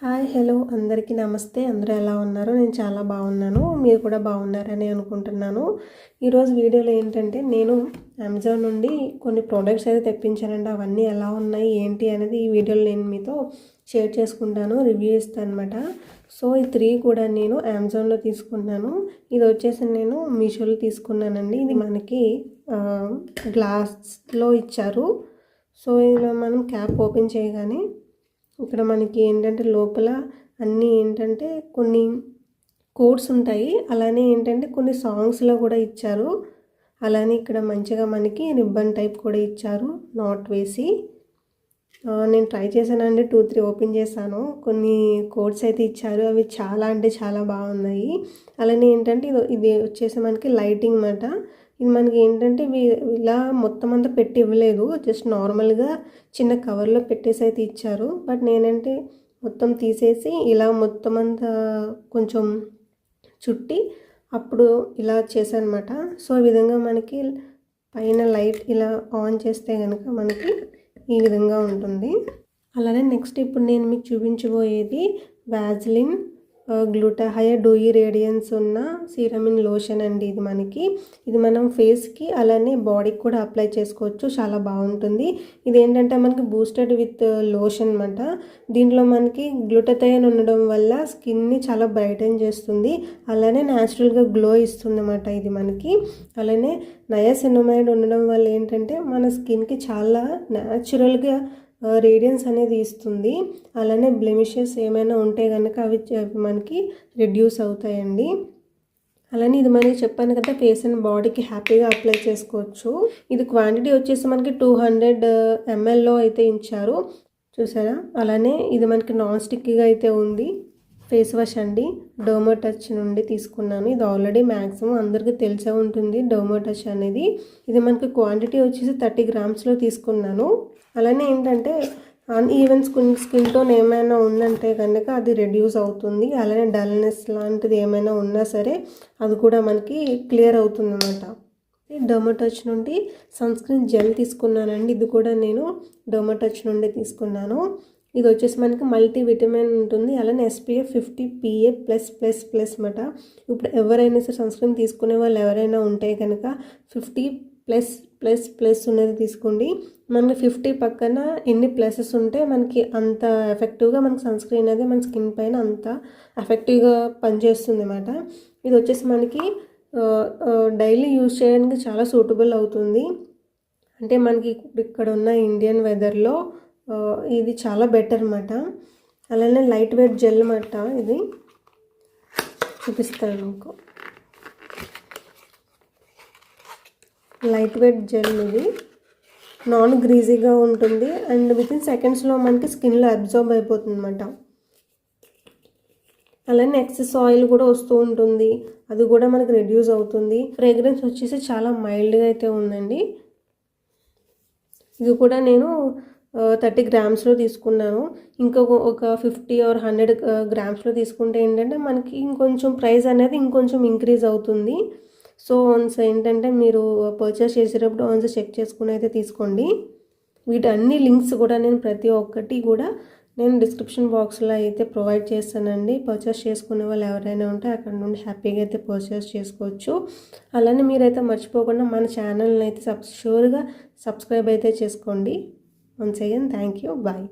Hi hello అందరికీ నమస్తే. అందరూ ఎలా ఉన్నారు? నేను చాలా బాగున్నాను. మీరు కూడా బాగున్నారని అనుకుంటున్నాను. ఈరోజు వీడియోలో ఏంటంటే నేను అమెజాన్ నుండి కొన్ని ప్రోడక్ట్స్ అయితే తెప్పించానండి. అవన్నీ ఎలా ఉన్నాయి ఏంటి అనేది ఈ వీడియోలో నేను మీతో షేర్ చేసుకుంటాను, రివ్యూ ఇస్తాను అనమాట. సో ఈ 3 కూడా నేను అమెజాన్లో తీసుకున్నాను. ఇది వచ్చేసి నేను మీషోలో తీసుకున్నానండి. ఇది మనకి గ్లాస్లో ఇచ్చారు. సో ఇలా మనం క్యాప్ ఓపెన్ చేయగానే ఇక్కడ మనకి ఏంటంటే లోపల అన్నీ ఏంటంటే కొన్ని కోడ్స్ ఉంటాయి. అలానే ఏంటంటే కొన్ని సాంగ్స్లో కూడా ఇచ్చారు. అలానే ఇక్కడ మంచిగా మనకి రిబ్బన్ టైప్ కూడా ఇచ్చారు, నాట్ వేసి. నేను ట్రై చేశానండి, 2-3 ఓపెన్ చేశాను. కొన్ని కోడ్స్ అయితే ఇచ్చారు, అవి చాలా అంటే చాలా బాగున్నాయి. అలానే ఏంటంటే ఇది వచ్చేసి మనకి లైటింగ్ అన్నమాట. ఇది మనకి ఏంటంటే ఇలా మొత్తం అంతా పెట్టి ఇవ్వలేదు, జస్ట్ నార్మల్గా చిన్న కవర్లో పెట్టేసి అయితే ఇచ్చారు. బట్ నేనంటే మొత్తం తీసేసి ఇలా మొత్తం అంతా కొంచెం చుట్టి అప్పుడు ఇలా చేశాను అనమాట. సో ఈ విధంగా మనకి పైన లైట్ ఇలా ఆన్ చేస్తే కనుక మనకి ఈ విధంగా ఉంటుంది. అలానే నెక్స్ట్ ఇప్పుడు నేను మీకు చూపించబోయేది వాజ్లిన్ గ్లూటాహైర్ డూయి రేడియన్స్ ఉన్న సీరమిన్ లోషన్ అండి. ఇది మనం ఫేస్కి అలానే బాడీకి కూడా అప్లై చేసుకోవచ్చు, చాలా బాగుంటుంది. ఇది ఏంటంటే మనకి బూస్టెడ్ విత్ లోషన్ అనమాట. దీంట్లో మనకి గ్లూటథైన్ ఉండడం వల్ల స్కిన్ని చాలా బ్రైటన్ చేస్తుంది, అలానే న్యాచురల్గా గ్లో ఇస్తుంది అన్నమాట ఇది మనకి. అలానే నయాసినమైడ్ ఉండడం వల్ల ఏంటంటే మన స్కిన్కి చాలా న్యాచురల్గా రేడియన్స్ అనేది ఇస్తుంది. అలానే బ్లెమిషెస్ ఏమైనా ఉంటే కనుక అవి మనకి రెడ్యూస్ అవుతాయండి. అలానే ఇది మనకి చెప్పాను కదా, ఫేస్ అండ్ బాడీకి హ్యాపీగా అప్లై చేసుకోవచ్చు. ఇది క్వాంటిటీ వచ్చేసి మనకి 200 mlలో అయితే ఇచ్చారు, చూసారా. అలానే ఇది మనకి నాన్ స్టిక్గా అయితే ఉంది. ఫేస్ వాష్ అండి, డర్మోటచ్ నుండి తీసుకున్నాను. ఇది ఆల్రెడీ మ్యాక్సిమం అందరికీ తెలిసే ఉంటుంది డర్మోటచ్ అనేది. ఇది మనకి క్వాంటిటీ వచ్చేసి 30 grams తీసుకున్నాను. అలానే ఏంటంటే అన్ఈవెన్ స్కిన్ టోన్ ఏమైనా ఉందంటే కనుక అది రెడ్యూస్ అవుతుంది. అలానే డల్నెస్ లాంటిది ఏమైనా ఉన్నా సరే అది కూడా మనకి క్లియర్ అవుతుంది అన్నమాట. డర్మోటచ్ నుండి సన్ స్క్రీన్ జెల్ తీసుకున్నానండి. ఇది కూడా నేను డర్మోటచ్ నుండి తీసుకున్నాను. ఇది వచ్చేసి మనకి మల్టీ విటమిన్ ఉంటుంది. అలానే SPF 50 PA+++ అన్నమాట. ఇప్పుడు ఎవరైనా సరే సన్ స్క్రీన్ తీసుకునే వాళ్ళు ఎవరైనా ఉంటే కనుక 50+++ ఉన్నది తీసుకోండి. మనకి 50 పక్కన ఎన్ని ప్లసెస్ ఉంటే మనకి అంత ఎఫెక్టివ్గా మనకి సన్ స్క్రీన్ అనేది మన స్కిన్ పైన అంత ఎఫెక్టివ్గా పనిచేస్తుంది అన్నమాట. ఇది వచ్చేసి మనకి డైలీ యూజ్ చేయడానికి చాలా సూటబుల్ అవుతుంది. అంటే మనకి ఇక్కడ ఉన్న ఇండియన్ వెదర్లో ఇది చాలా బెటర్ అన్నమాట. అలానే లైట్ వెయిట్ జెల్ అన్నమాట. ఇది చూపిస్తాను మీకు. లైట్ వెయిట్ జెల్, ఇది నాన్ గ్రీజీగా ఉంటుంది అండ్ వితిన్ సెకండ్స్లో మనకి స్కిన్లో అబ్జార్బ్ అయిపోతుంది అన్నమాట. అలానే ఎక్సెస్ ఆయిల్ కూడా వస్తూ ఉంటుంది, అది కూడా మనకి రెడ్యూస్ అవుతుంది. ఫ్రేగ్రెన్స్ వచ్చేసి చాలా మైల్డ్గా అయితే ఉందండి. ఇది కూడా నేను 30 grams తీసుకున్నాను. ఒక 50 or 100 grams తీసుకుంటే ఏంటంటే మనకి ఇంకొంచెం ప్రైస్ అనేది ఇంకొంచెం ఇంక్రీజ్ అవుతుంది. సో వన్స్ ఏంటంటే మీరు పర్చేస్ చేసేటప్పుడు వన్స్ చెక్ చేసుకుని అయితే తీసుకోండి. వీటన్ని లింక్స్ కూడా నేను ప్రతి ఒక్కటి కూడా నేను డిస్క్రిప్షన్ బాక్స్లో అయితే ప్రొవైడ్ చేస్తానండి. పర్చేస్ చేసుకునే వాళ్ళు ఎవరైనా ఉంటే అక్కడ నుండి హ్యాపీగా అయితే పర్చేస్ చేసుకోవచ్చు. అలానే మీరైతే మర్చిపోకుండా మన ఛానల్ని అయితే షూర్గా సబ్స్క్రైబ్ అయితే చేసుకోండి. Once again, thank you. Bye.